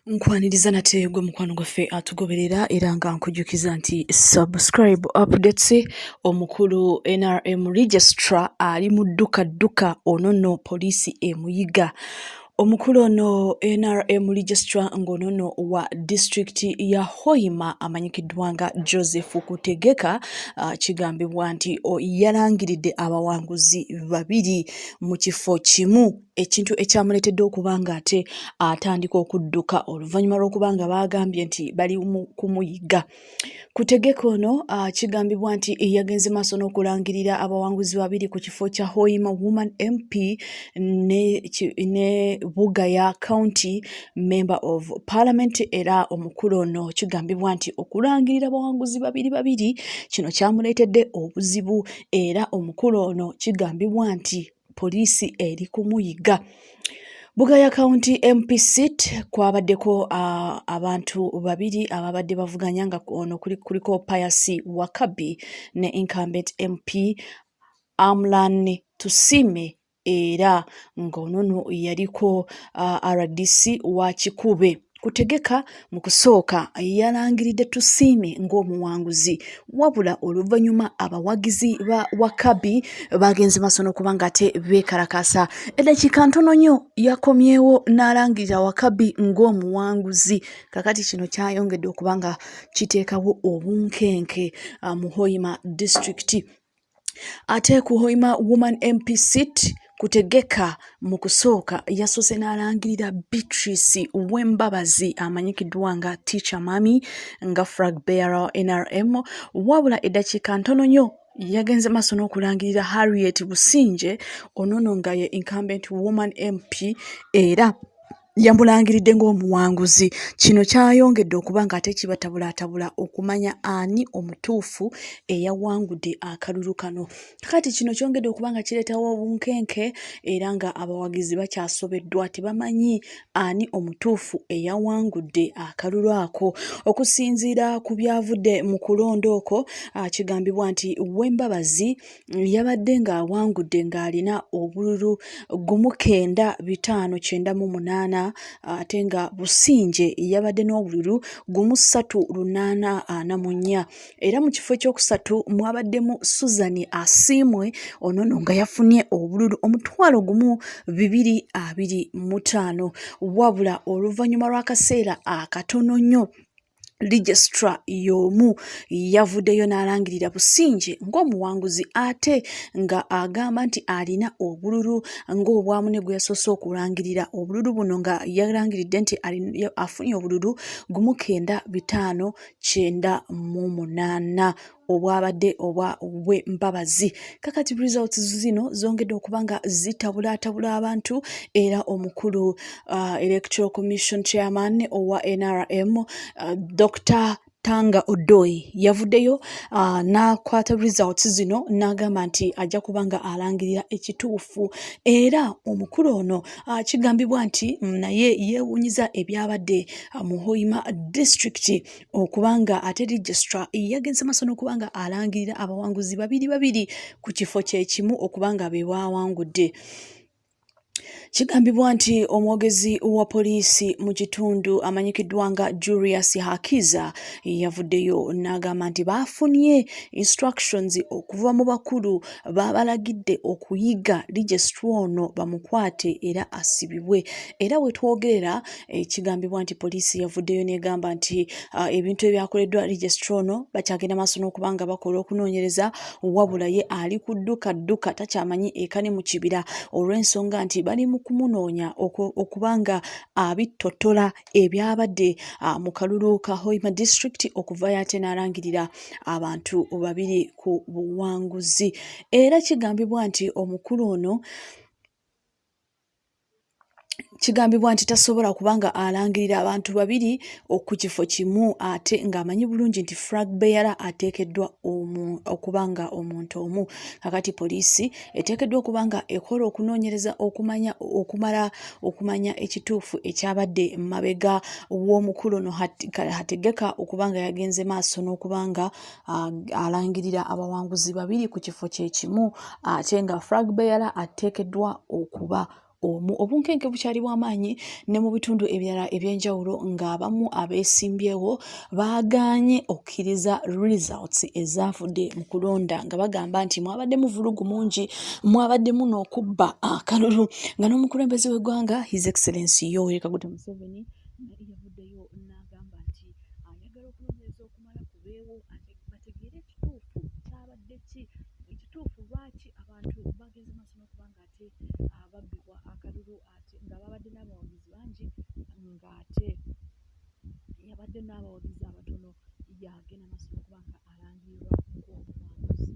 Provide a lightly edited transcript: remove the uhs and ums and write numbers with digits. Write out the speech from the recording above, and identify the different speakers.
Speaker 1: Nkwaniriza nate gwe mukwano gwaffe atugoberera era nga nkujukiza nti subscribe updates. Omukulu NRM registrar ali mu dduka ono nno poliisi emuyiga. Omukulu ono NRM registrar ng'onono wa district ya Hoima amanyikiddwa nga Joseph Kutegeka kigambibwa nti yalangiridde abawanguzi babiri mu kifo kimu, ekintu ekyamuleetedde okuba nga ate atandika okudduka oluvannyuma lw'okubanga baagambye nti bali kumuyiga. Kutegeka ono kigambibwa nti yagenze maaso n'okulangirira abawanguzi babiri ku kifo kya Hoima Woman MP ne Bugaya County Member of Parliament, era omukulu ono kigambibwa nti okulangirira abawanguzi babiri kino kyamuleetedde obuzibu, era omukulu ono kigambibwa nti poliisi eri kumuyiga. Bugaya County MP seat kwabaddeko abantu babiri ababadde bavuganya nga ono kuliko Pius Wakabi ne incumbent MP Amlan Tusime, era ng'onono yaliko RDC wa Kikube. Kutegeka mu kusooka yalangiridde Tusime ng'omuwanguzi, wabula oluvannyuma abawagizi ba Wakabi bagenze maaso n'okuba nga ate beekalakaasa. Eddakiika ntono nnyo yakomyewo n'alangirira Wakabi ng'omuwanguzi. Kakati kino kyayongedde okuba nga kiteekawo obunkenke mu Hoima district. Ate ku Hoima Woman MP seat Kutegeka mu kusooka yasoose n'alangirira Beatrice Wembabazi amanyikiddwa nga Teacher Mami nga flag bearer NRM, wabula eddakiika ntono nnyo yagenze maaso n'okulangirira Harriet Businje onono nga ye incumbent woman MP, era yamulangiridde ng'omuwanguzi. Kino kyayongedde okuba nga ate kibatabulatabula okumanya ani omutuufu eyawangudde akalulu kano. Kati kino kyongedde okuba nga kireetawo obunkenke, era nga abawagizi bakyasobeddwa tebamanyi ani omutuufu eyawangudde akalulu ako. Okusinziira ku byavudde mu kulonda okwo, kigambibwa nti Wembabazi yabadde ng'awangudde ng'alina obululu 9598, ate nga Businje yabadde n'obululu 3844, era mu kifo ekyokusatu mwabaddemu Susan Asiimwe onono nga yafunye obululu 1225, wabula oluvannyuma lw'akaseera akatono nnyo registrar y'omu yavuddeyo n'alangirira Businje ng'omuwanguzi, ate nga agamba nti alina obululu ng'obwamu ne gwe yasoose okulangirira. Obululu buno nga yalangiridde nti afunye obululu 9598 obwabadde obwa Wembabazi. Kakati results zino zongedde okuba nga zitabulatabula abantu, era omukulu Electoral Commission Chairman owa NRM Dr. Tanga Odoi yavuddeyo n'akwata results zino n'agamba nti ajja kuba nga alangirira ekituufu, era omukulu ono kigambibwa nti naye yeewuunyiza ebyabadde mu Hoima district okuba nga ate registrar yagenze maaso n'okuba nga alangirira abawanguzi babiri ku kifo kye kimu okuba nga be bawangudde. Kigambibwa nti omwogezi wa poliisi mu kitundu amanyikiddwa nga Julius Hakiza yavuddeyo n'agamba nti baafunye instructions okuva mu bakulu baabalagidde okuyiga registrar ono bamukwate era asibibwe. Era we twogerera kigambibwa nti poliisi yavuddeyo n'egamba nti ebintu ebyakoleddwa registrar ono bakyagenda maaso n'okuba nga bakola okunoonyereza, wabula ye ali ku dduka takyamanyi ekane mu kibira olw'ensonga nti bali mu kumunoonya okubanga abittotola ebyabadde mu kalulu ka Hoima district okuva ate n'alangirira abantu babiri ku buwanguzi. Era kigambibwa nti omukulu ono kigambibwa nti tasobola kubanga alangirira abantu babiri ku kifo kimu, ate ng'amanyi bulungi nti flag bearer ateekeddwa okubanga omuntu omu. Kakati poliisi eteekeddwa okubanga ekola okunoonyereza okumanya ekituufu ekyabadde mabega w'omukulu ono Hategeka okubanga yagenze maaso n'okubanga alangirira abawanguzi babiri ku kifo kye kimu, ate nga flag bearer ateekeddwa okuba omu. Obunkenke bukyali bw'amaanyi ne mu bitundu ebirala eby'enjawulo ng'abamu abeesimbyewo baagaanye okukkiriza results ezavudde mu kulonda nga bagamba nti mwabaddemu vulugu mungi, mwabaddemu n'okubba akalulu, nga n'omukulembeze w'eggwanga His Excellency Yoweri Kaguta Museveni yavuddeyo n'agamba nti ayagala okunoonyereza okumala ku beewo bategeere ekituufu kyabadde ki, ekituufu lwaki abantu bagenze maaso n'okuba ng'ate babbibwa akalulu ate nga babadde n'abawagizi bangi ng'ate yabadde n'abawagizi abatono yagenda maaso n'okuba nga alangirirwa ng'omuwanguzi.